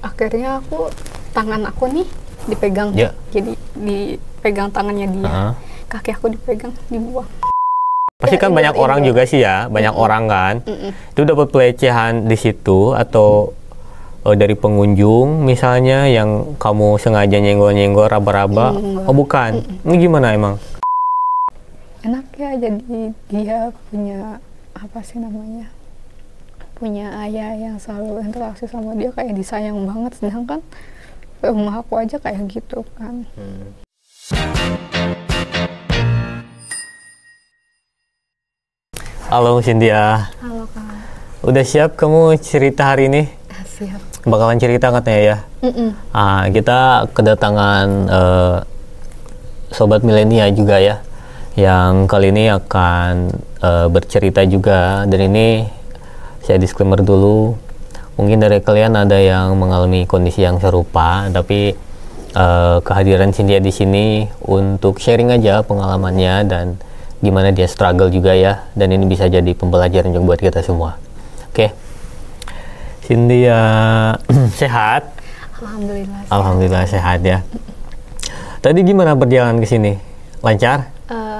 akhirnya tangan aku nih dipegang, jadi dipegang tangannya dia, kaki aku dipegang, dibuang. Pasti kan banyak orang juga sih ya, banyak orang kan. Itu dapat pelecehan di situ atau dari pengunjung misalnya yang kamu sengaja nyenggol-nyenggol, raba-raba? Oh bukan, ini gimana emang? Enak ya, jadi dia punya apa sih namanya? Punya ayah yang selalu interaksi sama dia, kayak disayang banget, sedangkan rumah aku aja kayak gitu kan. Halo Cynthia. Halo Kak. Udah siap kamu cerita hari ini? Siap. Bakalan cerita katanya ya? Kita kedatangan Sobat Milenia juga ya, yang kali ini akan bercerita juga. Dan ini saya disclaimer dulu, mungkin dari kalian ada yang mengalami kondisi yang serupa, tapi kehadiran Cynthia di sini untuk sharing aja pengalamannya dan gimana dia struggle juga ya, dan ini bisa jadi pembelajaran juga buat kita semua. Oke. Cynthia sehat? Alhamdulillah sehat ya. Tadi gimana perjalanan ke sini? Lancar?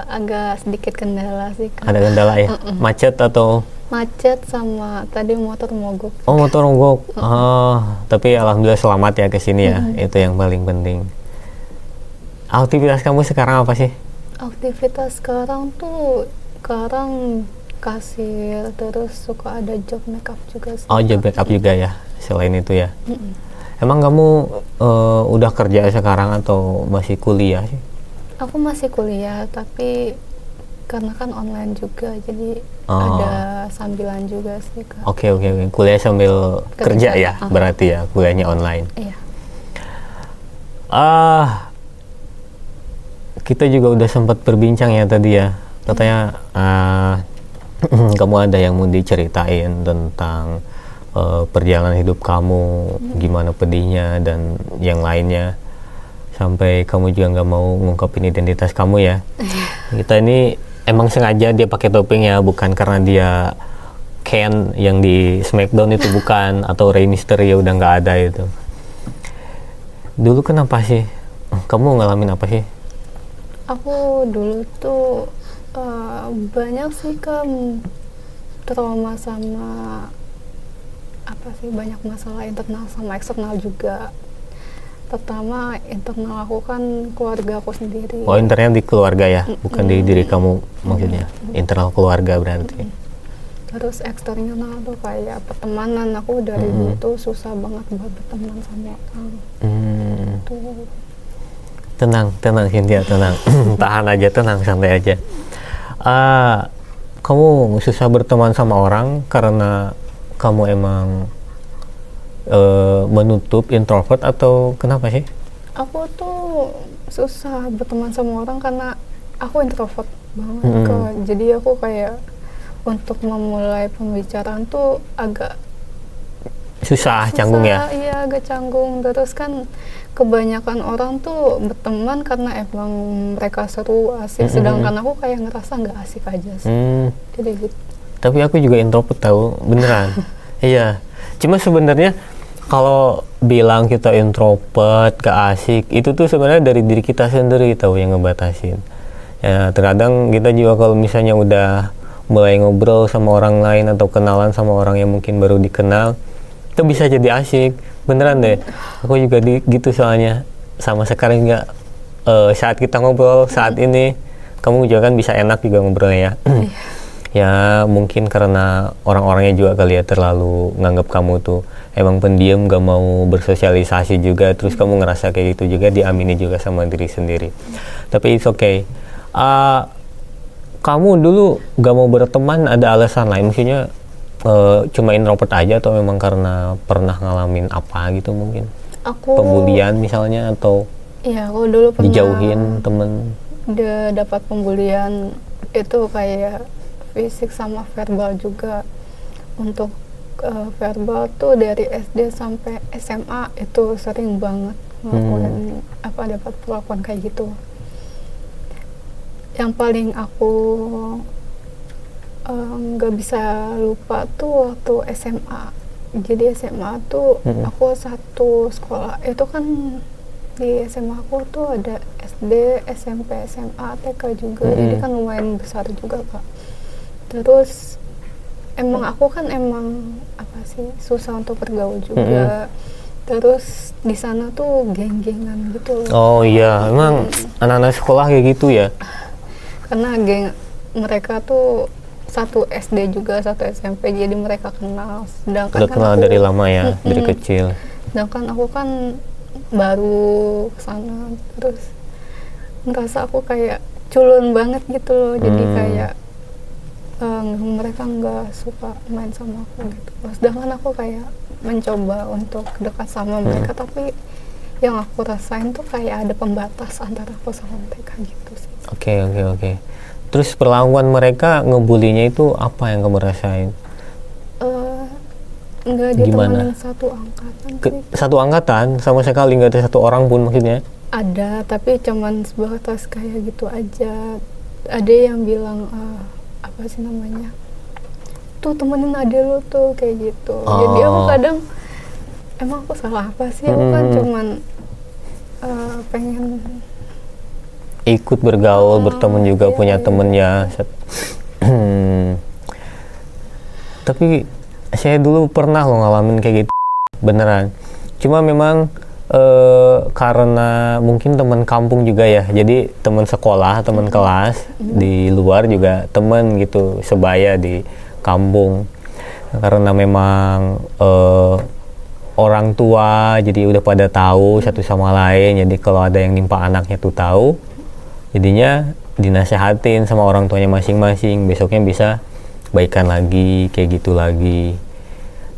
Agak sedikit kendala sih Kak. Ada kendala ya? Macet atau? Macet sama tadi motor mogok. Oh, motor mogok. Tapi alhamdulillah selamat ya ke sini ya. Itu yang paling penting. Aktivitas kamu sekarang apa sih? Aktivitas sekarang kasir, terus suka ada job makeup juga sih. Oh, job makeup juga ya, selain itu ya. Emang kamu udah kerja sekarang atau masih kuliah sih? Aku masih kuliah, tapi karena kan online juga, jadi ada sambilan juga sih Kak. Oke. Kuliah sambil kerja ya, berarti ya, kuliahnya online. Iya. Kita juga udah sempat berbincang ya tadi ya, katanya kamu ada yang mau diceritain tentang perjalanan hidup kamu, gimana pedihnya dan yang lainnya, sampai kamu juga nggak mau ngungkapin identitas kamu ya. Kita ini emang sengaja dia pakai topeng ya, bukan karena dia Ken yang di Smackdown itu bukan, atau Rey Mysterio udah nggak ada itu. Dulu kenapa sih? Kamu ngalamin apa sih? Aku dulu tuh banyak sih Kak, trauma sama banyak masalah internal sama eksternal juga. Pertama internal aku kan keluarga aku sendiri. Oh, internal di keluarga ya, bukan di diri kamu maksudnya. Internal keluarga berarti. Terus eksternal tuh kayak pertemanan, aku dari dulu tuh susah banget buat berteman sama orang. Tuh. Tenang Cynthia, tenang. Tahan aja, tenang, santai aja. Kamu susah berteman sama orang karena kamu emang menutup, introvert, atau kenapa sih? Aku tuh susah berteman sama orang karena aku introvert banget Kak. Jadi aku kayak untuk memulai pembicaraan tuh agak susah, canggung ya? Iya, agak canggung. Terus kan kebanyakan orang tuh berteman karena emang mereka seru, asik, sedangkan aku kayak ngerasa nggak asik aja sih. Jadi gitu. Tapi aku juga introvert tahu, beneran. Iya, cuma sebenarnya kalau bilang kita introvert, gak asik, itu tuh sebenarnya dari diri kita sendiri tahu yang ngebatasin. Ya, terkadang kita juga kalau misalnya udah mulai ngobrol sama orang lain atau kenalan sama orang yang mungkin baru dikenal, itu bisa jadi asik. Beneran deh, aku juga gitu soalnya. Sama sekarang nggak saat kita ngobrol saat ini, kamu juga kan bisa enak juga ngobrolnya ya. Ya mungkin karena orang-orangnya juga kali ya terlalu nganggap kamu tuh emang pendiam, gak mau bersosialisasi juga, terus kamu ngerasa kayak gitu juga, diamini juga sama diri sendiri. Tapi it's okay. Kamu dulu gak mau berteman ada alasan lain, maksudnya cuma introvert aja atau memang karena pernah ngalamin apa gitu mungkin? Pembulian misalnya, atau iya, aku dulu pernah dijauhin temen? Udah dapat pembulian itu kayak fisik sama verbal juga. Untuk verbal tuh dari SD sampai SMA itu sering banget ngelakuin dapat perlakuan kayak gitu. Yang paling aku nggak bisa lupa tuh waktu SMA. jadi SMA tuh aku satu sekolah itu kan, di SMA aku tuh ada SD, SMP, SMA, TK juga, jadi kan lumayan besar juga Kak. Terus emang aku kan emang apa sih, susah untuk bergaul juga. Terus di sana tuh geng-gengan gitu loh. Oh iya, emang anak-anak sekolah kayak gitu ya? Karena mereka tuh satu SD juga, satu SMP, jadi mereka kenal. Sedangkan Udah kan kenal aku, dari lama ya, dari kecil. sedangkan aku kan baru kesana, terus ngerasa aku kayak culun banget gitu loh. Jadi kayak mereka nggak suka main sama aku gitu. Sedangkan aku kayak mencoba untuk dekat sama mereka, tapi yang aku rasain tuh kayak ada pembatas antara aku sama mereka gitu sih. Oke. Terus perlakuan mereka ngebulinya itu apa yang kamu rasain? Nggak ditemenin satu angkatan sih. Satu angkatan? Sama sekali nggak ada satu orang pun maksudnya? Ada, tapi cuman sebatas kayak gitu aja. Ada yang bilang, apa sih namanya, tuh temenin adek lu tuh, kayak gitu. Jadi aku kadang, emang aku salah apa sih? Aku kan cuman pengen ikut bergaul, berteman juga, iya, punya temen ya. Tapi saya dulu pernah loh ngalamin kayak gitu, beneran. Cuma memang karena mungkin teman kampung juga ya, jadi teman sekolah, teman kelas di luar juga teman gitu, sebaya di kampung. Karena memang orang tua jadi udah pada tahu satu sama lain, jadi kalau ada yang nimpa anaknya tuh tahu, jadinya dinasehatin sama orang tuanya masing-masing, besoknya bisa baikan lagi, kayak gitu lagi.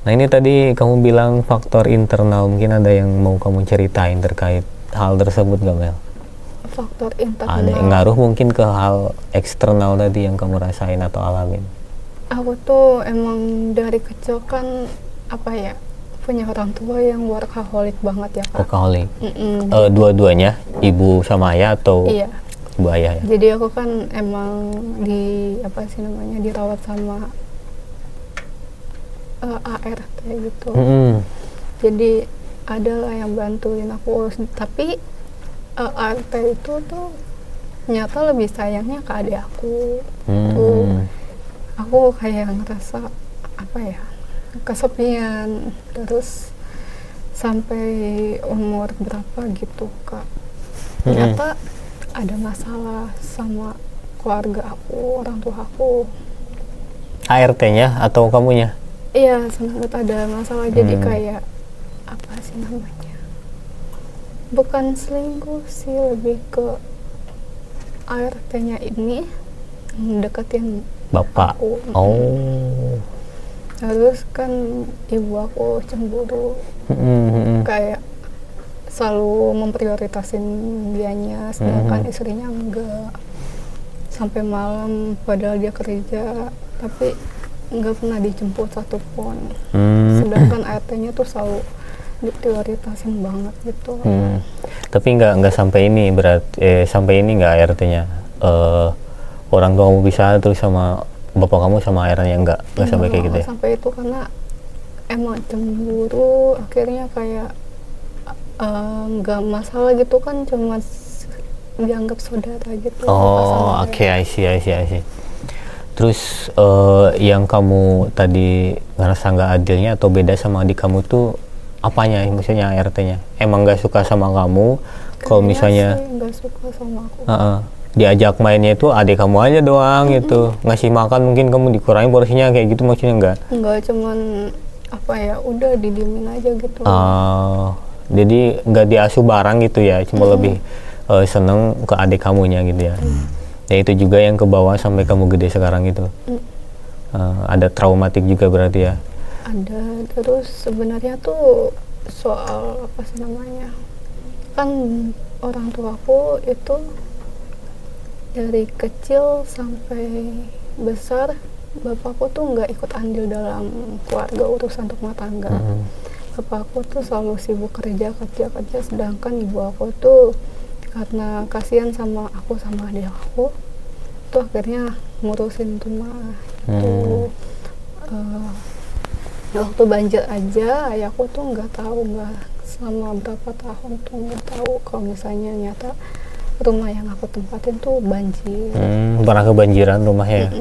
Nah ini tadi kamu bilang faktor internal, mungkin ada yang mau kamu ceritain terkait hal tersebut gak Mel? Faktor internal. Ada yang ngaruh mungkin ke hal eksternal tadi yang kamu rasain atau alamin? Aku tuh emang dari kecil kan apa ya, punya orang tua yang workaholic banget ya Kak. Workaholic. Dua-duanya, ibu sama ayah atau? Iya. Ibu ayah ya. Jadi aku kan emang dirawat sama ART gitu. Jadi ada lah yang bantuin aku, tapi ART itu tuh nyata lebih sayangnya ke adik aku. Tuh aku kayak ngerasa apa ya, kesepian. Terus sampai umur berapa gitu Kak, ternyata ada masalah sama keluarga aku, orang tua aku. ART-nya atau kamunya? Iya, sempat ada masalah. Jadi kayak apa sih namanya, bukan selingkuh sih, lebih ke ART-nya ini deketin bapak aku. Terus kan ibu aku cemburu, kayak selalu memprioritasin dianya, sedangkan istrinya enggak. Sampai malam padahal dia kerja, tapi nggak pernah dijemput satupun. Sedangkan ART-nya tuh selalu diprioritasin banget gitu. Tapi nggak sampai ini sampai ini nggak ART-nya orang tua kamu bisa terus sama bapak kamu sama ART-nya nggak sampai kayak gitu ya? Sampai itu karena emang cemburu, akhirnya kayak nggak masalah gitu kan, cuma dianggap saudara gitu. Oke, I see. Terus yang kamu tadi ngerasa nggak adilnya atau beda sama adik kamu tuh apanya? Maksudnya ART-nya emang nggak suka sama kamu? Kalau misalnya nggak suka sama aku, diajak mainnya itu adik kamu aja doang gitu, ngasih makan mungkin kamu dikurangi porsinya kayak gitu, maksudnya nggak cuman apa ya, udah didiemin aja gitu. Jadi nggak diasuh barang gitu ya, cuma lebih seneng ke adik kamunya gitu ya. Ya itu juga yang kebawa sampai kamu gede sekarang itu. Ada traumatik juga berarti ya? Ada. Terus sebenarnya tuh soal apa sih namanya, kan orang tuaku itu dari kecil sampai besar, bapakku tuh nggak ikut andil dalam keluarga, urusan rumah tangga. Bapakku tuh selalu sibuk kerja, sedangkan ibu aku tuh karena kasihan sama aku sama adik aku tuh akhirnya ngurusin rumah itu. Waktu banjir aja ayahku tuh nggak tahu, nggak selama berapa tahun tuh nggak tahu kalau misalnya nyata rumah yang aku tempatin tuh banjir. Pernah kebanjiran rumahnya ya?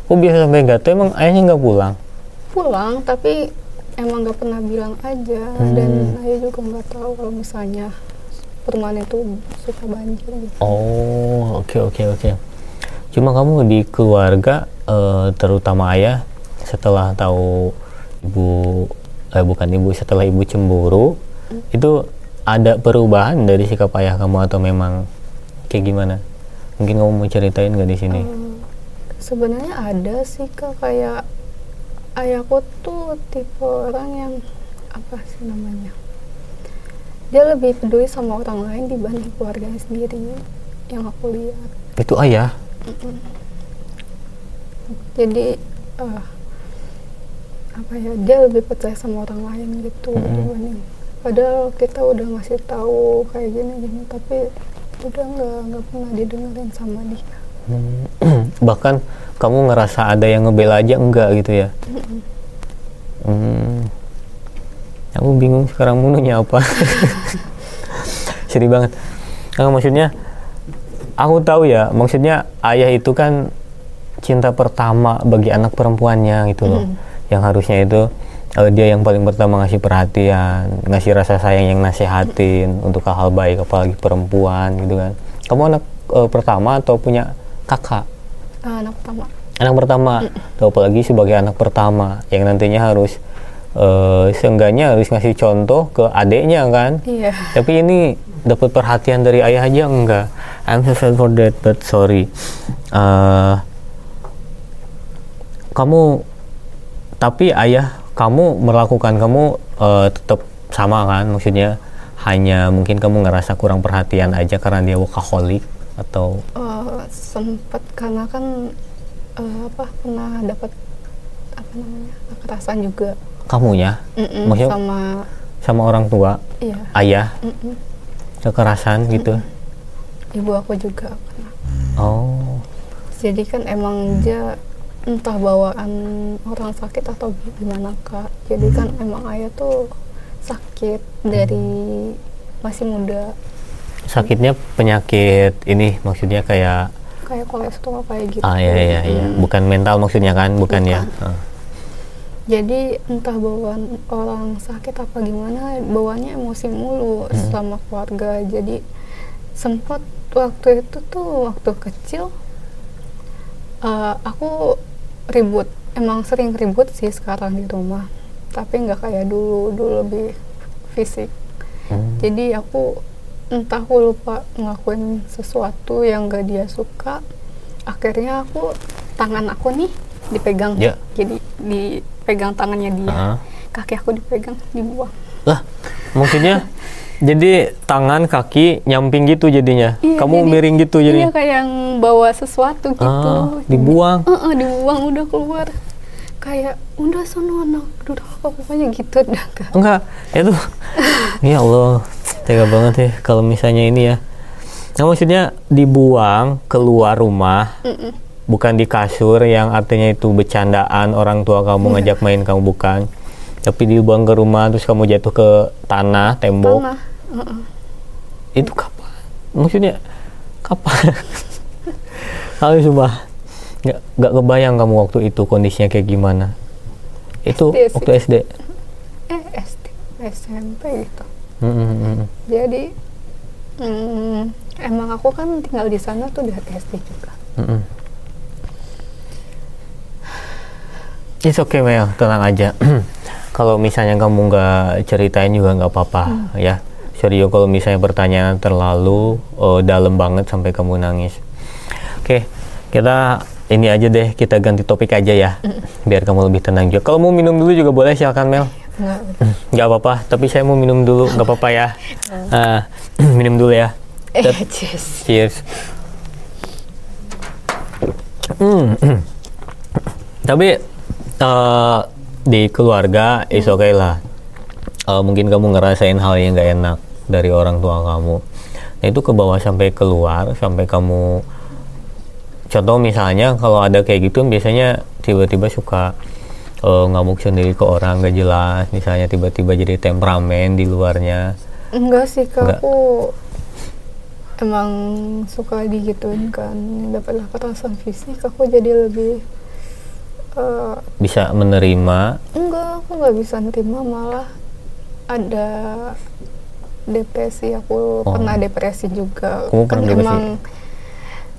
Kok bisa sampai nggak tahu, emang ayahnya nggak pulang? Pulang, tapi emang nggak pernah bilang aja. Dan ayah juga nggak tahu kalau misalnya perumahan itu suka banjir gitu. Oh, oke. Cuma kamu di keluarga, terutama ayah, setelah tahu setelah ibu cemburu, itu ada perubahan dari sikap ayah kamu atau memang kayak gimana? Mungkin kamu mau ceritain nggak di sini? Sebenarnya ada sih Kak, kayak ayahku tuh tipe orang yang apa sih namanya? Dia lebih peduli sama orang lain dibanding keluarganya sendiri yang aku lihat. Itu ayah? Jadi apa ya, dia lebih percaya sama orang lain gitu dibanding. Padahal kita udah ngasih tahu kayak gini, tapi udah nggak pernah didengerin sama dia. Bahkan kamu ngerasa ada yang ngebela aja enggak gitu ya? Aku bingung sekarang mau nanya apa. Sedih banget. Nah, maksudnya aku tahu ya, maksudnya ayah itu kan cinta pertama bagi anak perempuannya gitu loh. Yang harusnya itu dia yang paling pertama ngasih perhatian, ngasih rasa sayang, yang nasihatin untuk hal-hal baik, apalagi perempuan gitu kan. Kamu anak pertama atau punya kakak? Anak pertama. Anak pertama. Atau apalagi sebagai anak pertama yang nantinya harus seenggaknya harus ngasih contoh ke adiknya kan. Iya. Tapi ini dapat perhatian dari ayah aja enggak. I'm so sad for that, but sorry. Tapi ayah kamu tetap sama kan, maksudnya hanya mungkin kamu ngerasa kurang perhatian aja karena dia workaholic atau sempet karena kan pernah dapat kekerasan juga. Kamunya? Maksudnya sama orang tua? Iya. Ayah? Kekerasan gitu? Ibu aku juga pernah. Oh. Jadi kan emang dia entah bawaan orang sakit atau gimana Kak. Jadi kan emang ayah tuh sakit dari masih muda. Sakitnya penyakit ini maksudnya kayak kolesterol kayak gitu. Iya. Bukan mental maksudnya kan? Bukan. Ya. Jadi entah bawaan orang sakit apa gimana, bawaannya emosi mulu sama keluarga. Jadi sempat waktu itu tuh waktu kecil aku ribut, emang sering ribut sih sekarang di rumah, tapi nggak kayak dulu lebih fisik. Jadi aku lupa ngelakuin sesuatu yang gak dia suka, akhirnya tangan aku nih dipegang, jadi dipegang tangannya dia, kaki aku dipegang, dibuang. Lah, maksudnya jadi tangan kaki nyamping gitu jadinya. Iya, kamu miring gitu jadinya. Iya, kayak yang bawa sesuatu gitu. Dibuang. Dibuang, udah keluar. Kayak udah sono anak durhaka pokoknya gitu dah. Enggak, itu ya Allah, tega banget ya kalau misalnya ini ya. Nah, maksudnya dibuang keluar rumah. Bukan di kasur yang artinya itu bercandaan orang tua kamu ngajak main, kamu bukan. Tapi dibuang ke rumah terus kamu jatuh ke tanah, tembok. Itu kapan? Maksudnya kapan? Aku cuma nggak kebayang kamu waktu itu kondisinya kayak gimana. Itu SD waktu SD. SD, SMP gitu. Jadi emang aku kan tinggal di sana tuh dari SD juga. It's okay Mel, tenang aja. Kalau misalnya kamu nggak ceritain juga nggak apa-apa ya. Sorry kalau misalnya pertanyaan terlalu dalam banget sampai kamu nangis. Oke, kita ini aja deh, kita ganti topik aja ya, biar kamu lebih tenang juga. Kalau mau minum dulu juga boleh, silakan Mel. Nggak apa-apa, tapi saya mau minum dulu, nggak apa-apa ya. Minum dulu ya. Cheers. Tapi di keluarga is okay lah. Mungkin kamu ngerasain hal yang gak enak dari orang tua kamu. Nah itu ke bawah sampai keluar, sampai kamu, contoh misalnya kalau ada kayak gitu biasanya tiba-tiba suka ngamuk sendiri ke orang gak jelas, misalnya tiba-tiba jadi temperamen di luarnya? Enggak sih Kak, Enggak. aku emang suka digituin kan, dapatlah kekerasan fisik, aku jadi lebih Bisa menerima? enggak, aku nggak bisa nerima, malah ada depresi. Aku pernah depresi juga. Kamu Kan pernah depresi? emang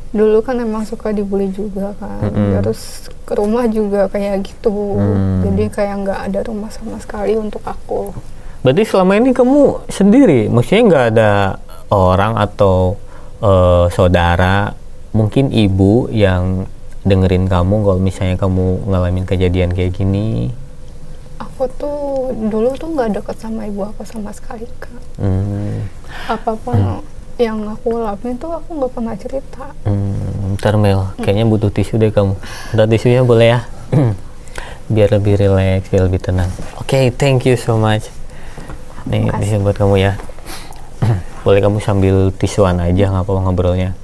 dulu kan emang suka dibully juga kan. Terus ke rumah juga kayak gitu. Jadi kayak nggak ada rumah sama sekali untuk aku. Berarti selama ini kamu sendiri, maksudnya nggak ada orang atau saudara, mungkin ibu yang dengerin kamu kalau misalnya kamu ngalamin kejadian kayak gini? Aku tuh dulu tuh nggak deket sama ibu aku sama sekali Kak. Apapun yang aku alamin tuh aku nggak pernah cerita. Ntar Mel, kayaknya butuh tisu deh kamu. Ntar tisunya boleh ya? Biar lebih relax, biar lebih tenang. Oke, thank you so much. Nih, tisu buat kamu ya. Boleh kamu sambil tisuan aja, nggak apa-apa ngobrolnya.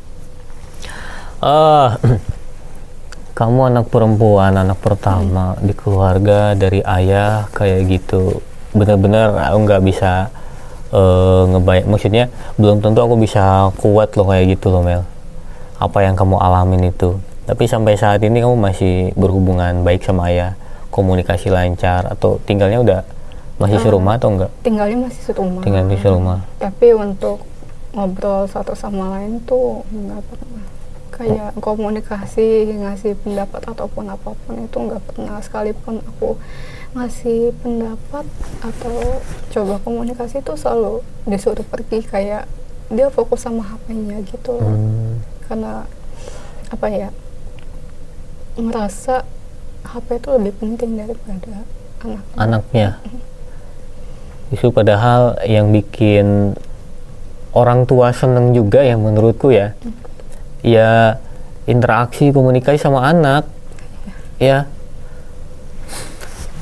Kamu anak perempuan, anak pertama di keluarga dari ayah kayak gitu. Bener-bener aku nggak bisa ngebayang, maksudnya belum tentu aku bisa kuat loh kayak gitu loh Mel. Apa yang kamu alamin itu. Tapi sampai saat ini kamu masih berhubungan baik sama ayah, komunikasi lancar, atau tinggalnya udah masih serumah atau enggak? Tinggalnya masih serumah. Tinggal di serumah. Tapi untuk ngobrol satu sama lain tuh nggak pernah. Kayak komunikasi, ngasih pendapat ataupun apapun itu nggak pernah. Sekalipun aku ngasih pendapat atau coba komunikasi itu selalu disuruh pergi, kayak dia fokus sama HP-nya gitu. Karena apa ya, ngerasa HP itu lebih penting daripada anaknya. Itu padahal yang bikin orang tua seneng juga ya menurutku ya. Ya interaksi komunikasi sama anak. Ya.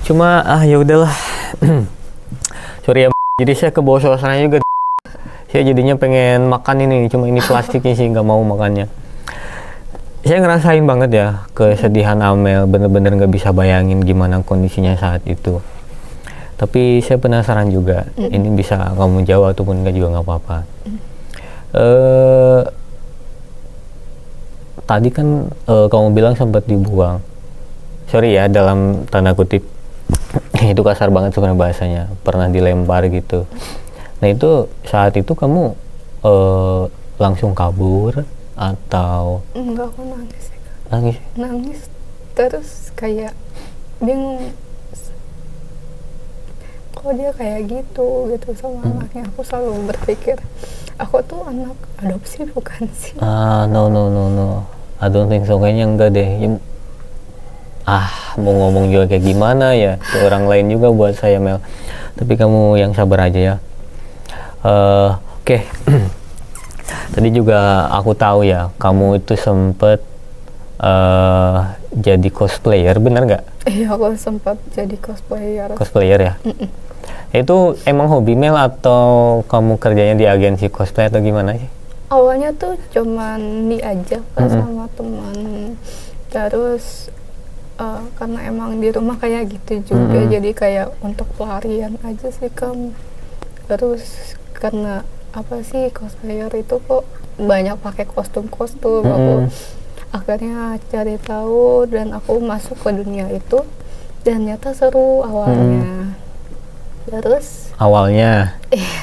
Cuma ya udahlah. Sorry ya. Jadi saya ke bawah suasana juga. Saya jadinya pengen makan ini, cuma ini plastiknya sih nggak mau makannya. Saya ngerasain banget ya kesedihan Amel, bener-bener nggak bisa bayangin gimana kondisinya saat itu. Tapi saya penasaran juga, ini bisa kamu jawab ataupun enggak juga nggak apa-apa. Tadi kan kamu bilang sempat dibuang. Sorry ya, dalam tanda kutip. Itu kasar banget sebenarnya bahasanya. Pernah dilempar gitu. Nah itu saat itu kamu langsung kabur atau? Enggak, aku nangis ya. Nangis? Nangis terus kayak bingung. Kok dia kayak gitu sama anaknya. Aku selalu berpikir, aku tuh anak adopsi bukan sih? No. I don't think so, kayaknya enggak deh. Mau ngomong juga kayak gimana ya, ke orang lain juga buat saya Mel. Tapi kamu yang sabar aja ya. Oke. Tadi juga aku tahu ya, kamu itu sempet jadi cosplayer, bener nggak? Iya, aku sempat jadi cosplayer. Cosplayer ya? Itu emang hobi Mel atau kamu kerjanya di agensi cosplay atau gimana sih? Awalnya tuh cuman diajak sama teman. Terus karena emang di rumah kayak gitu juga, jadi kayak untuk pelarian aja sih kamu. Terus karena apa sih, cosplayer itu kok banyak pakai kostum-kostum. Aku akhirnya cari tahu dan aku masuk ke dunia itu dan ternyata seru awalnya. Terus awalnya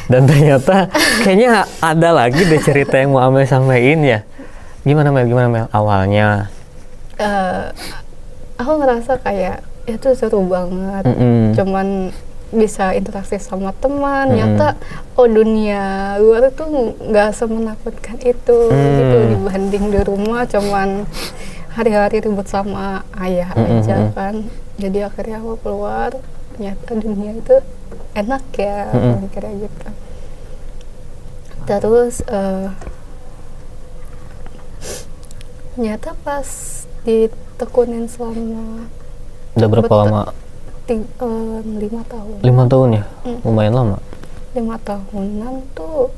dan ternyata kayaknya ada lagi deh cerita yang mau Amel sampaikan ya. Gimana Mel awalnya? Aku ngerasa kayak itu seru banget. Cuman bisa interaksi sama teman. Nyata dunia luar tuh nggak semenakutkan itu gitu, dibanding di rumah cuman hari-hari ribut sama ayah aja kan. Jadi akhirnya aku keluar, ternyata dunia itu enak ya, mikirnya gitu. Terus ternyata pas ditekunin selama udah berapa lama? 5 tahun. 5 tahun ya? Lumayan lama. 5 tahunan tuh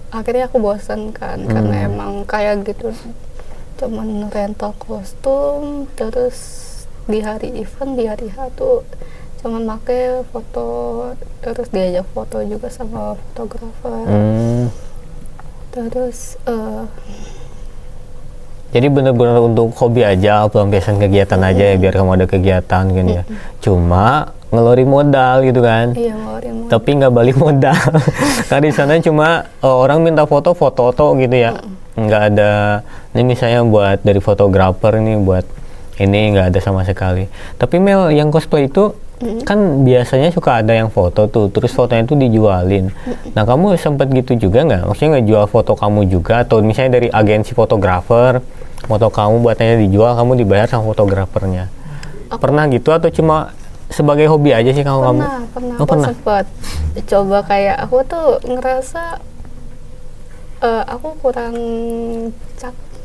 akhirnya aku bosan kan, karena emang kayak gitu cuman rental kostum terus di hari event, di hari H tuh cuman make foto, terus diajak foto juga sama fotografer. Terus jadi benar-benar untuk hobi aja, pelampiasan kegiatan aja ya, biar kamu ada kegiatan kan ya. Cuma ngeluarin modal gitu kan. iya, ngeluarin modal. Tapi nggak balik modal. Karena di sana cuma orang minta foto gitu ya. Nggak ada, ini misalnya buat dari fotografer ini buat ini nggak ada sama sekali. Tapi Mel, yang cosplay itu kan biasanya suka ada yang foto tuh, terus fotonya itu dijualin. Nah, kamu sempet gitu juga nggak? Maksudnya ngejual foto kamu juga, atau misalnya dari agensi fotografer, foto kamu buatnya dijual, kamu dibayar sama fotografernya. Pernah gitu atau cuma sebagai hobi aja sih kamu? Pernah. Oh, Aku sempet coba, kayak aku tuh ngerasa aku kurang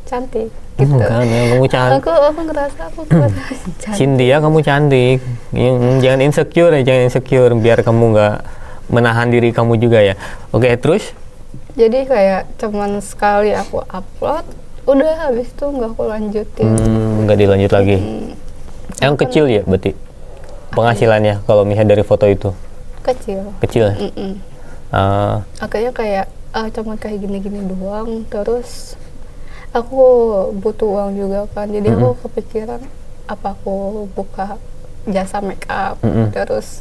cantik gitu. Kan ya, kamu cantik. Aku ngerasa aku kurang cantik. Cynthia, kamu cantik. Jangan insecure ya, jangan insecure, biar kamu nggak menahan diri kamu juga ya. Oke, terus? Jadi kayak cuman sekali aku upload, udah habis itu nggak aku lanjutin. Nggak dilanjut lagi. Yang kecil ya berarti penghasilannya kalau misalnya dari foto itu? Kecil. Akhirnya kayak cuman kayak gini-gini doang. Terus aku butuh uang juga kan, jadi aku kepikiran apa aku buka jasa make up. Terus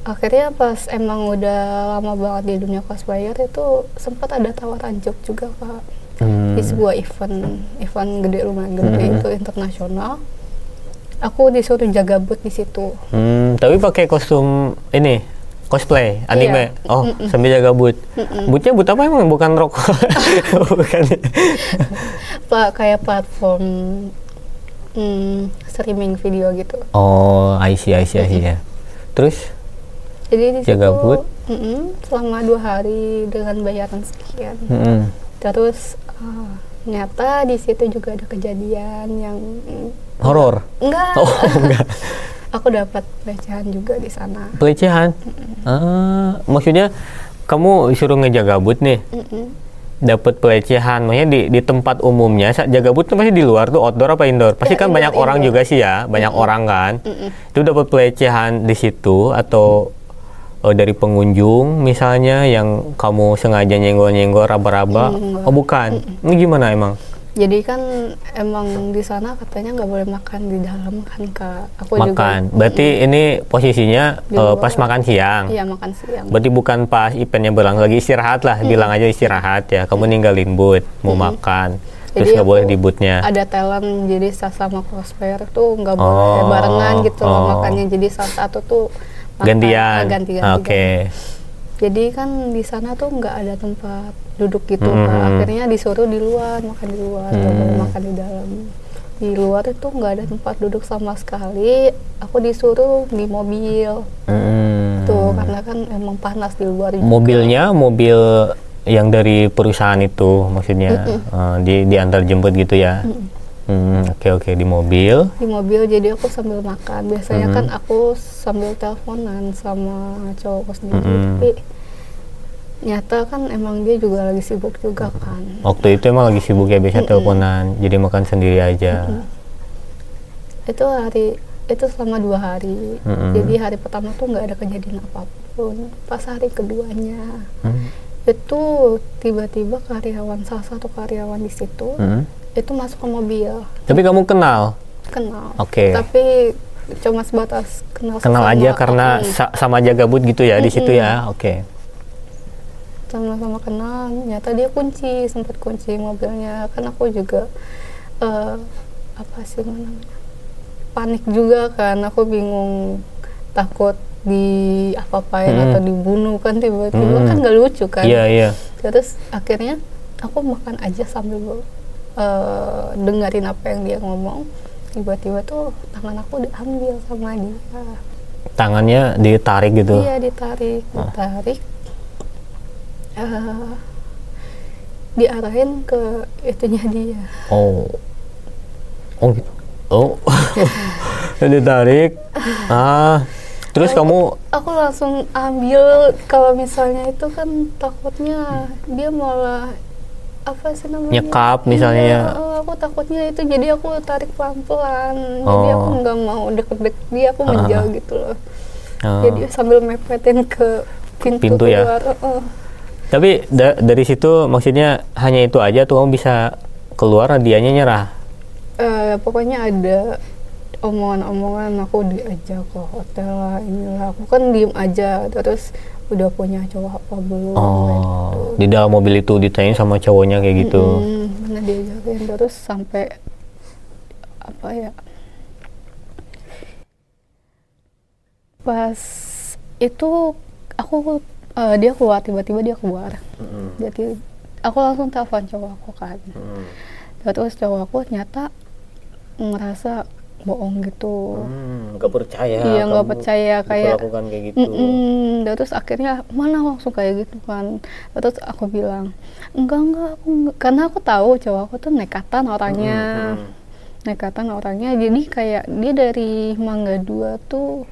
akhirnya pas emang udah lama banget di dunia cosplayer itu sempat ada tawaran job juga Kak, di sebuah event gede, lumayan gede, itu internasional. Aku disuruh jaga booth di situ. Tapi pakai kostum ini cosplay anime. Iya. Sambil jaga booth. Boothnya booth apa emang? Bukan rokok. Bukan. Kayak platform streaming video gitu. Oh, I see ya. Terus jadi di jaga situ booth selama 2 hari dengan bayaran sekian. Terus nyata di situ juga ada kejadian yang horor. Enggak. Oh, enggak. Aku dapat pelecehan juga di sana. Pelecehan? Maksudnya kamu disuruh ngejaga booth nih, dapat pelecehan, maksudnya di tempat umumnya. Jaga booth tuh pasti di luar tuh, outdoor apa indoor? Pasti kan banyak orang juga sih ya, banyak orang kan. Itu dapat pelecehan di situ atau dari pengunjung misalnya yang kamu sengaja nyenggol-nyenggol, raba-raba? Oh bukan, ini gimana emang? Jadi kan emang di sana katanya nggak boleh makan di dalam kan Kak. Aku makan. juga. Berarti ini posisinya pas makan siang. Iya, makan siang. Berarti bukan pas eventnya berlangsung, lagi istirahat lah, bilang aja istirahat ya. Kamu ninggalin booth, mau makan, terus nggak boleh di boothnya. Ada talent, jadi sama cosplayer tuh nggak boleh barengan gitu loh makannya. Jadi salah satu tuh makan, gantian. Oke. Jadi kan di sana tuh nggak ada tempat duduk gitu Kak. Akhirnya disuruh di luar, makan di luar, nggak boleh makan di dalam. Di luar itu nggak ada tempat duduk sama sekali. Aku disuruh di mobil. Tuh karena kan emang panas di luar juga. Mobilnya mobil yang dari perusahaan itu maksudnya diantar jemput gitu ya. Oke, di mobil. Di mobil, jadi aku sambil makan. Biasanya kan aku sambil teleponan sama cowokku sendiri. Tapi nyata kan emang dia juga lagi sibuk juga kan. Waktu itu emang lagi sibuk ya, biasa teleponan. Jadi makan sendiri aja. Itu selama 2 hari. Jadi hari pertama tuh nggak ada kejadian apapun. Pas hari keduanya itu tiba-tiba salah satu karyawan di situ itu masuk ke mobil. Tapi kamu kenal? Kenal. Oke. Tapi cuma sebatas kenal aja karena sama jaga booth gitu ya di situ ya. Oke. Sama-sama kenal. Nyata dia sempat kunci mobilnya. Kan aku juga panik juga kan. Aku bingung, takut apa-apain atau dibunuh kan tiba-tiba kan nggak lucu kan. Iya. Terus akhirnya aku makan aja sambil dengerin apa yang dia ngomong. Tiba-tiba tuh tangan aku diambil sama dia. Tangannya ditarik gitu? Iya, ditarik. Diarahin ke itunya dia. Oh gitu. Ditarik. Terus kamu? Aku langsung ambil. Kalau misalnya itu kan takutnya dia malah apa sih namanya, nyekap misalnya ya. Aku takutnya itu, jadi aku tarik pelan-pelan. Jadi aku nggak mau deket-deket dia, aku menjauh gitu loh. Jadi sambil mepetin ke pintu keluar. Ya. Tapi dari situ maksudnya hanya itu aja tuh kamu bisa keluar, dianya nyerah? Pokoknya ada omongan-omongan, aku diajak ke hotel lah, inilah. Aku kan diem aja, terus udah punya cowok apa belum, gitu. Di dalam mobil itu ditanyain sama cowoknya kayak gitu? Mana diajakin, terus sampai apa ya, pas itu aku dia keluar, tiba-tiba dia keluar. Jadi aku langsung telepon cowok aku kan. Terus cowok aku ternyata ngerasa bohong gitu. Nggak percaya. Iya, nggak percaya kayak lakukan kayak gitu. Terus akhirnya mana langsung kayak gitu kan. Terus aku bilang enggak aku enggak. Karena aku tahu cowok aku tuh nekatan orangnya. Nekatan orangnya, jadi kayak dia dari Mangga 2 tuh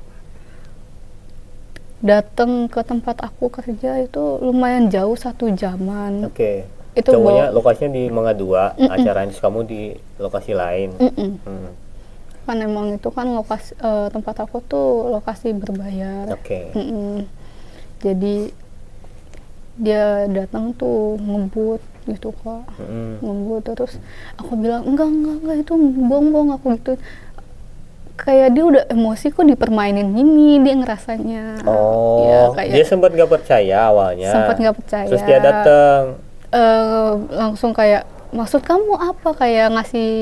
datang ke tempat aku kerja itu lumayan jauh, 1 jaman. Oke. Itu cowoknya lokasinya di Mangga 2, acaranya kamu di lokasi lain. Kan emang itu kan lokasi tempat aku tuh lokasi berbayar. Oke. Jadi dia datang tuh ngebut gitu kok. Ngebut, terus aku bilang enggak itu bohong aku gitu. Kayak dia udah emosi kok dipermainin gini, dia ngerasanya. Ya, kayak dia sempat nggak percaya awalnya. Sempat nggak percaya. Terus dia datang. Langsung kayak, maksud kamu apa, kayak ngasih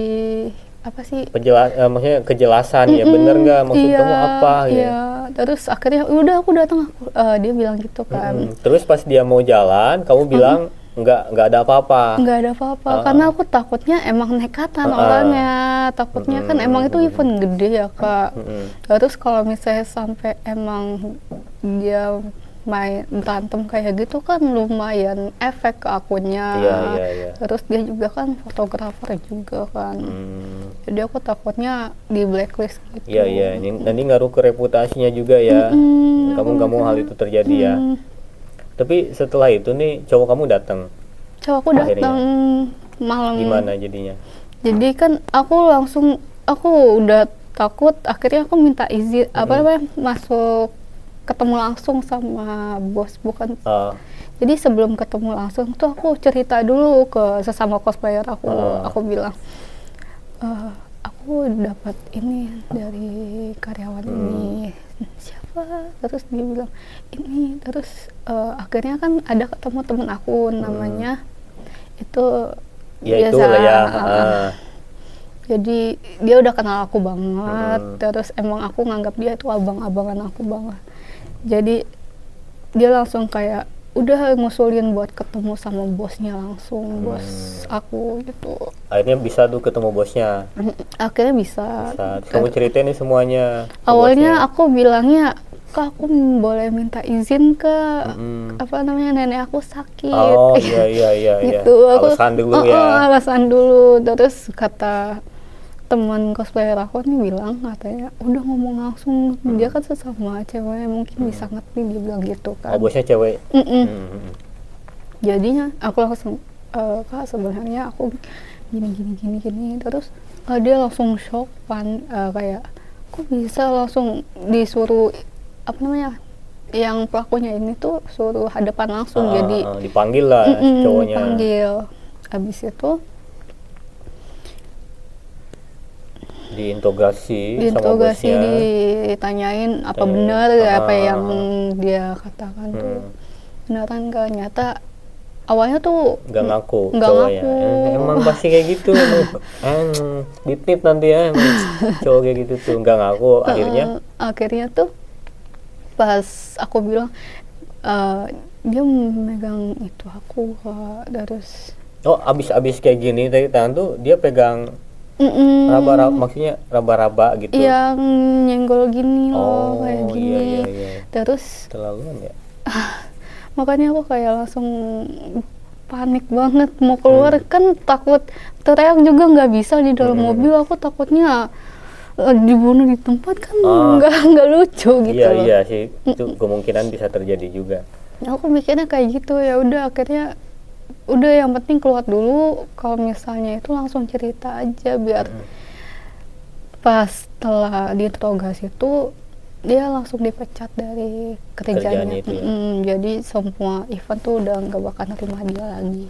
apa sih? Maksudnya kejelasan ya, bener nggak maksud kamu apa? Iya. Terus akhirnya udah aku datang, dia bilang gitu kan. Terus pas dia mau jalan, kamu bilang nggak ada apa-apa. Nggak ada apa-apa, karena aku takutnya emang nekatan orangnya. Takutnya kan emang itu event gede ya Kak. Terus kalau misalnya sampai emang dia main berantem kayak gitu kan lumayan efek ke akunnya. Iya. Terus dia juga kan fotografer juga kan. Jadi aku takutnya di blacklist gitu. Iya. Nanti ngaruh ke reputasinya juga ya. Kamu nggak mau hal itu terjadi ya. Tapi setelah itu nih cowok kamu datang. Cowok aku datang malam. Gimana jadinya? Jadi kan aku udah takut, akhirnya aku minta izin masuk ketemu langsung sama bos, bukan. Jadi sebelum ketemu langsung tuh aku cerita dulu ke sesama cosplayer aku. Aku bilang aku dapat ini dari karyawan ini. Siapa? Terus dia bilang ini. Terus akhirnya kan ada ketemu temen aku namanya itu ya biasa. Itu lah ya. Jadi dia udah kenal aku banget. Terus emang aku nganggap dia itu abang-abangan aku banget. Jadi dia langsung kayak udah ngusulin buat ketemu sama bosnya langsung, bos aku gitu. Akhirnya bisa tuh ketemu bosnya. Akhirnya bisa. Kamu ceritain nih semuanya. Awalnya aku bilangnya, Kak, aku boleh minta izin ke nenek aku sakit. Iya. Gitu. Alasan dulu ya. Alasan dulu. Terus kata teman cosplayer aku nih bilang, katanya udah ngomong langsung, dia kan sesama cewek mungkin bisa ngerti, dia bilang gitu kan. Bosnya cewek. Jadinya aku langsung Kak, sebenarnya aku gini. Terus dia langsung shock kan, kayak kok bisa langsung disuruh yang pelakunya ini tuh suruh hadapan langsung. Jadi dipanggil lah cowoknya. Dipanggil. Habis itu diinterogasi sama bosnya, ditanyain apa benar apa yang dia katakan tuh beneran gak. Nyata awalnya tuh nggak ngaku cowoknya. Emang pasti kayak gitu. Ditip nanti ya cowok kayak gitu tuh nggak ngaku. Akhirnya tuh pas aku bilang dia megang itu aku terus abis kayak gini tadi tangan tuh dia pegang raba-raba, maksudnya raba-raba gitu. Yang nyenggol gini loh, kayak gini. Iya. Terus terlaluan ya. Makanya aku kayak langsung panik banget mau keluar. Kan takut teriak juga nggak bisa di dalam mobil. Aku takutnya dibunuh di tempat kan nggak lucu gitu. Iya sih, itu kemungkinan bisa terjadi juga. Aku mikirnya kayak gitu. Ya udah akhirnya udah yang penting keluar dulu, kalau misalnya itu langsung cerita aja biar pas setelah diinterogasi itu dia langsung dipecat dari Kerjaannya kerjanya. itu ya? Jadi semua event tuh udah nggak bakal nerima dia lagi.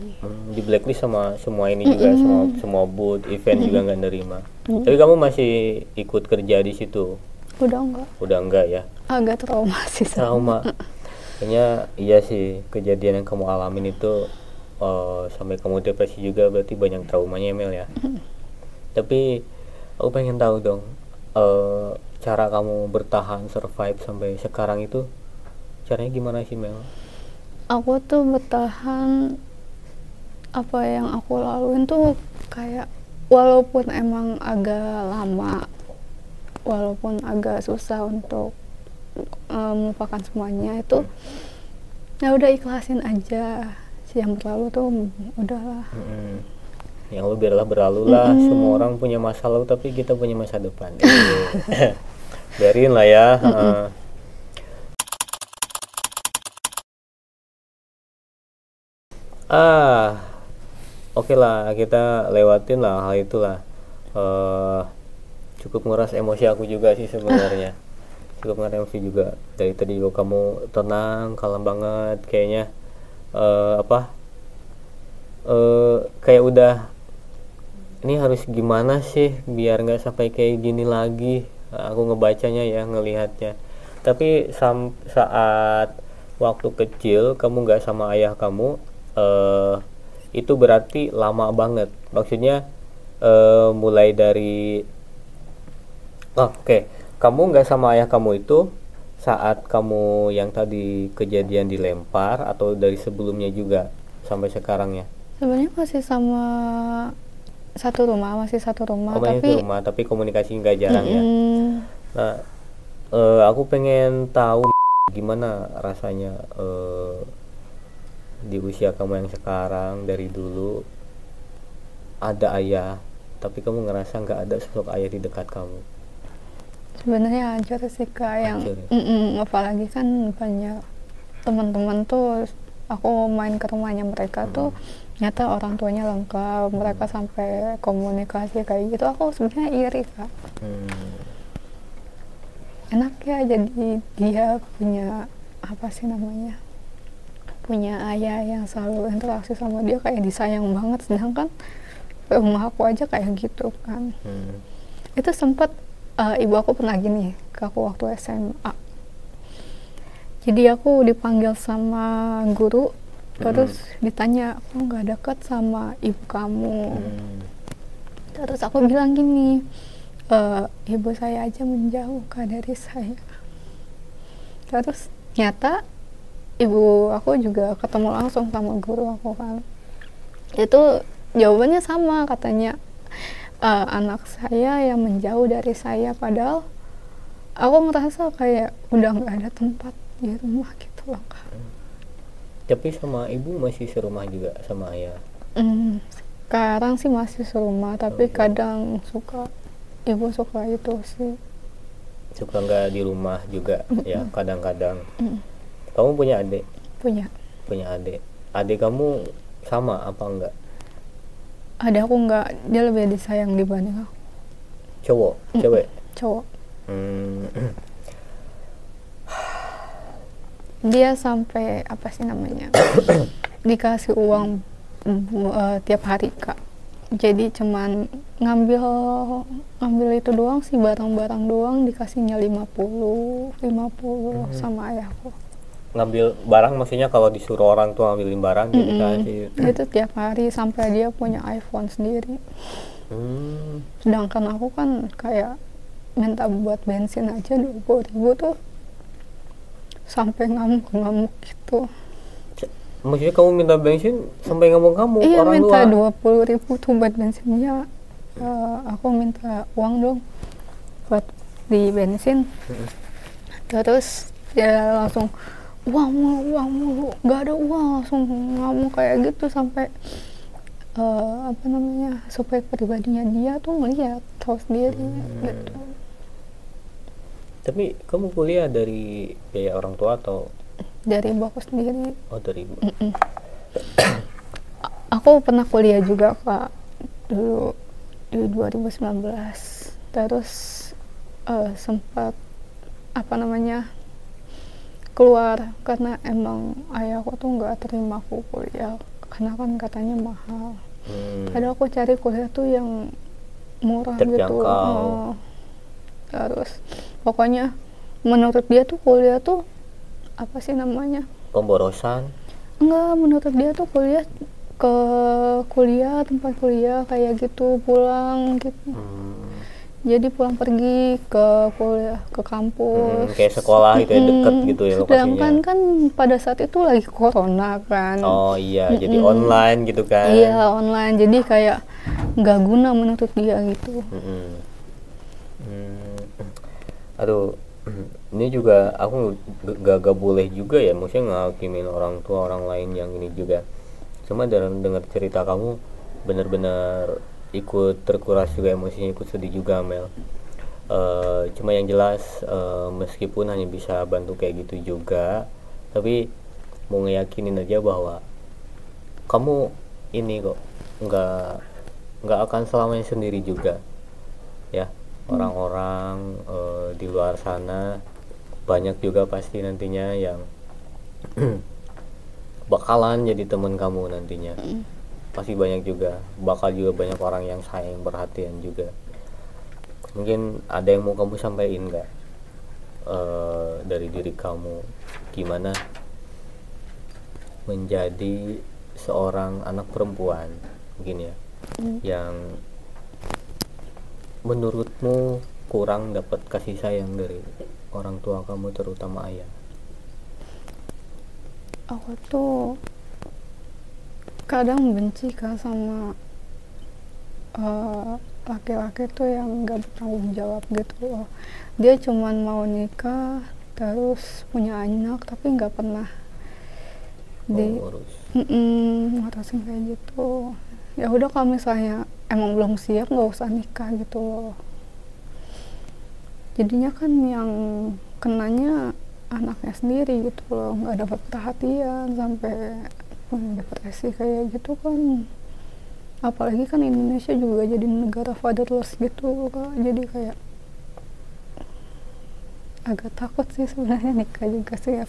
Di blacklist sama semua ini juga, semua booth event juga nggak nerima. Tapi kamu masih ikut kerja di situ? Udah Enggak ya? agak trauma sih. Trauma. Kayaknya iya sih, kejadian yang kamu alamin itu sampai kamu depresi juga berarti banyak traumanya Mel ya. Tapi aku pengen tahu dong, cara kamu bertahan survive sampai sekarang itu caranya gimana sih Mel? Aku tuh bertahan, apa yang aku laluin tuh kayak walaupun emang agak lama, walaupun agak susah untuk melupakan semuanya itu, ya udah ikhlasin aja. Yang berlalu tuh udahlah. Yang lu biarlah berlalu lah. Semua orang punya masa lalu tapi kita punya masa depan. Biarin lah ya. Oke lah, kita lewatin lah hal itulah. Cukup nguras emosi aku juga sih sebenarnya. Cukup nguras emosi juga. Dari tadi juga kamu tenang, kalem banget kayaknya. Kayak udah, ini harus gimana sih biar nggak sampai kayak gini lagi. Aku ngebacanya ya, ngelihatnya. Tapi saat waktu kecil kamu nggak sama ayah kamu, itu berarti lama banget. Maksudnya mulai dari kamu nggak sama ayah kamu itu saat kamu yang tadi kejadian dilempar atau dari sebelumnya juga sampai sekarang ya? Sebenarnya masih sama satu rumah, tapi komunikasi nggak jarang ya. Nah, aku pengen tahu gimana rasanya di usia kamu yang sekarang, dari dulu ada ayah tapi kamu ngerasa nggak ada sosok ayah di dekat kamu. Sebenarnya hancur sih Kak, yang apalagi kan banyak teman-teman tuh, aku main ke rumahnya mereka tuh nyata orang tuanya lengkap, mereka sampai komunikasi kayak gitu. Aku sebenarnya iri Kak. Enak ya, jadi dia punya apa sih namanya, punya ayah yang selalu interaksi sama dia, kayak disayang banget, sedangkan rumah aku aja kayak gitu kan. Itu sempat ibu aku pernah gini ke aku waktu SMA. Jadi aku dipanggil sama guru, terus ditanya, aku nggak dekat sama ibu kamu. Terus aku bilang gini, ibu saya aja menjauhkan dari saya. Terus nyata ibu aku juga ketemu langsung sama guru aku kan. Itu jawabannya sama, katanya anak saya yang menjauh dari saya, padahal aku ngerasa kayak udah nggak ada tempat di rumah gitu loh Kak. Tapi sama ibu masih serumah juga sama ayah? Sekarang sih masih serumah, tapi kadang ibu suka itu sih, suka nggak di rumah juga ya kadang-kadang. Kamu punya adik? Punya Adik kamu sama apa enggak? Ada aku nggak, dia lebih disayang dibanding aku. Cowok? Cewek? Cowok. Dia sampai apa sih namanya dikasih uang tiap hari Kak. Jadi cuman ngambil itu doang sih, barang-barang doang, dikasihnya 50 sama ayahku. Ngambil barang maksudnya kalau disuruh orang tua ngambilin barang jadi kasih? Itu tiap hari, sampai dia punya iPhone sendiri. Sedangkan aku kan kayak minta buat bensin aja 20.000 tuh sampai ngamuk-ngamuk gitu. Maksudnya kamu minta bensin sampai ngamuk-ngamuk? Iya, orang minta tua 20.000 tuh buat bensinnya. Aku minta uang dong buat di bensin. Terus dia langsung uang mulu, nggak ada uang, langsung ngamuk kayak gitu, sampai supaya pribadinya dia tuh ngeliat, tahu sendiri gitu. Tapi kamu kuliah dari biaya orang tua atau dari ibu aku sendiri? dari ibu? aku pernah kuliah juga Kak dulu di 2019, terus sempat apa namanya keluar karena emang ayahku tuh nggak terima aku kuliah karena kan katanya mahal. Padahal aku cari kuliah tuh yang murah gitu. Terus pokoknya menurut dia tuh kuliah tuh apa sih namanya, pemborosan. enggak, menurut dia tuh kuliah tempat kuliah kayak gitu, pulang gitu. Jadi pulang pergi ke kuliah ke kampus kayak sekolah itu ya, deket gitu ya lokasinya. Sedangkan kan pada saat itu lagi corona kan. Oh iya, jadi online gitu kan. Iya online, jadi kayak nggak guna menurut dia gitu. Aduh, ini juga aku gak boleh juga ya, maksudnya ngakimin orang tua orang lain yang ini juga. Cuma dengar cerita kamu benar-benar ikut terkuras juga emosinya, ikut sedih juga Mel. Cuma yang jelas meskipun hanya bisa bantu kayak gitu juga, tapi mau ngeyakinin aja bahwa kamu ini kok nggak akan selamanya sendiri juga ya. Orang-orang di luar sana banyak juga pasti nantinya yang bakalan jadi teman kamu nantinya. Pasti banyak juga, bakal juga banyak orang yang sayang perhatian juga. Mungkin ada yang mau kamu sampaikan nggak dari diri kamu, gimana menjadi seorang anak perempuan mungkin ya, yang menurutmu kurang dapat kasih sayang dari orang tua kamu, terutama ayah? Aku tuh kadang benci kan sama laki-laki tuh yang gak bertanggung jawab gitu loh. Dia cuman mau nikah terus punya anak tapi nggak pernah ngurusin kayak gitu. Ya udah, kalau misalnya emang belum siap nggak usah nikah gitu loh. Jadinya kan yang kenanya anaknya sendiri gitu loh, nggak dapat perhatian sampai depresi kayak gitu kan. Apalagi kan Indonesia juga jadi negara fatherless gitu Kak. Jadi kayak agak takut sih sebenarnya nikah juga sih ya.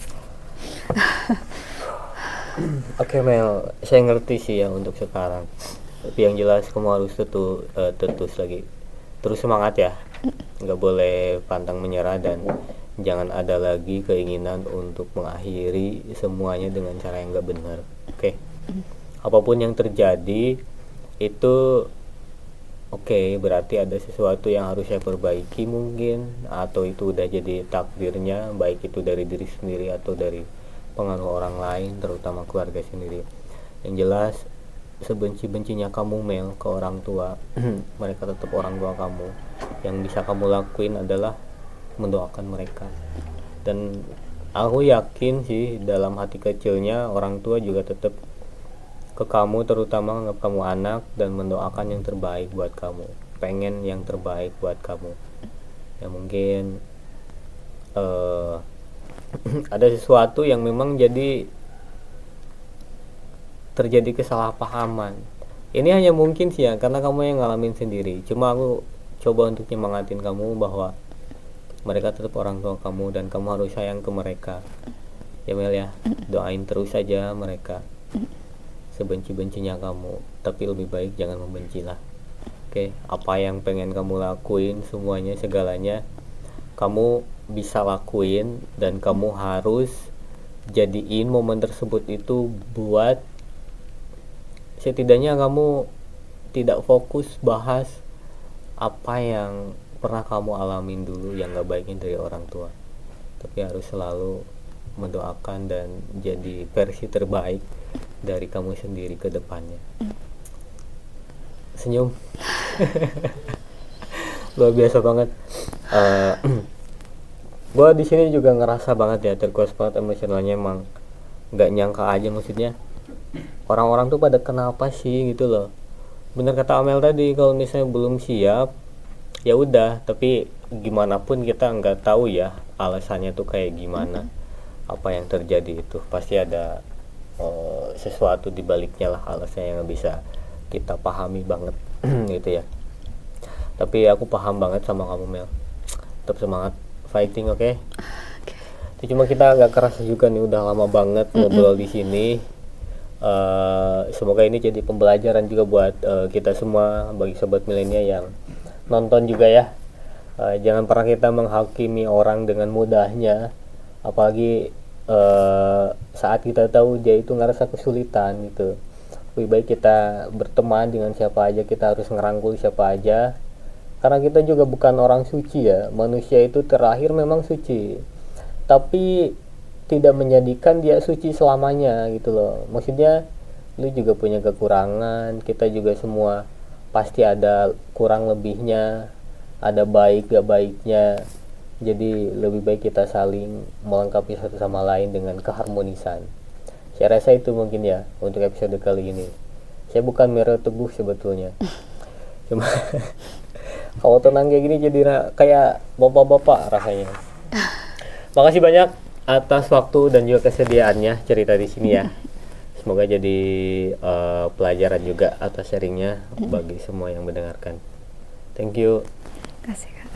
Oke Mel, saya ngerti sih ya untuk sekarang. Tapi yang jelas kamu harus terus lagi, terus semangat ya. Nggak boleh pantang menyerah dan jangan ada lagi keinginan untuk mengakhiri semuanya dengan cara yang nggak benar. Oke. Apapun yang terjadi itu berarti ada sesuatu yang harus saya perbaiki mungkin, atau itu udah jadi takdirnya, baik itu dari diri sendiri atau dari pengaruh orang lain, terutama keluarga sendiri. Yang jelas sebenci-bencinya kamu Mel ke orang tua, mereka tetap orang tua kamu. Yang bisa kamu lakuin adalah mendoakan mereka. Dan aku yakin sih dalam hati kecilnya orang tua juga tetap ke kamu, terutama anggap kamu anak dan mendoakan yang terbaik buat kamu, pengen yang terbaik buat kamu. Ya mungkin ada sesuatu yang memang terjadi kesalahpahaman. Ini hanya mungkin sih ya karena kamu yang ngalamin sendiri. Cuma aku coba untuk nyemangatin kamu bahwa mereka tetap orang tua kamu dan kamu harus sayang ke mereka ya Mel ya. Doain terus saja mereka sebenci-bencinya kamu, tapi lebih baik jangan membenci lah. Oke, apa yang pengen kamu lakuin semuanya, segalanya kamu bisa lakuin, dan kamu harus jadiin momen tersebut itu buat setidaknya kamu tidak fokus bahas apa yang pernah kamu alamin dulu yang gak baiknya dari orang tua, tapi harus selalu mendoakan dan jadi versi terbaik dari kamu sendiri ke depannya. Senyum. Luar biasa banget. Gue di sini juga ngerasa banget ya, terkuras banget emosionalnya. Emang nggak nyangka aja, maksudnya orang-orang tuh pada kenapa sih gitu loh. Bener kata Amel tadi, kalau misalnya belum siap ya udah, tapi gimana pun kita nggak tahu ya alasannya tuh kayak gimana. Apa yang terjadi itu pasti ada sesuatu di baliknya lah, alasannya yang bisa kita pahami banget gitu ya. Tapi aku paham banget sama kamu Mel, tetap semangat fighting, oke? Itu cuma kita agak keras juga nih, udah lama banget ngobrol di sini. Semoga ini jadi pembelajaran juga buat kita semua, bagi sobat milenial yang nonton juga ya. Jangan pernah kita menghakimi orang dengan mudahnya, apalagi saat kita tahu dia itu ngerasa kesulitan gitu. Lebih baik kita berteman dengan siapa aja, kita harus ngerangkul siapa aja, karena kita juga bukan orang suci ya. Manusia itu terakhir memang suci, tapi tidak menjadikan dia suci selamanya gitu loh. Maksudnya lu juga punya kekurangan, kita juga semua pasti ada kurang lebihnya, ada baik gak baiknya. Jadi lebih baik kita saling melengkapi satu sama lain dengan keharmonisan. Saya rasa itu mungkin ya untuk episode kali ini. Saya bukan Mero Teguh sebetulnya, cuma kalau tenang kayak gini jadi kayak bapak-bapak rasanya. Makasih banyak atas waktu dan juga kesediaannya cerita di sini ya. Semoga jadi pelajaran juga atas sharingnya bagi semua yang mendengarkan. Thank you. Kasih Kak.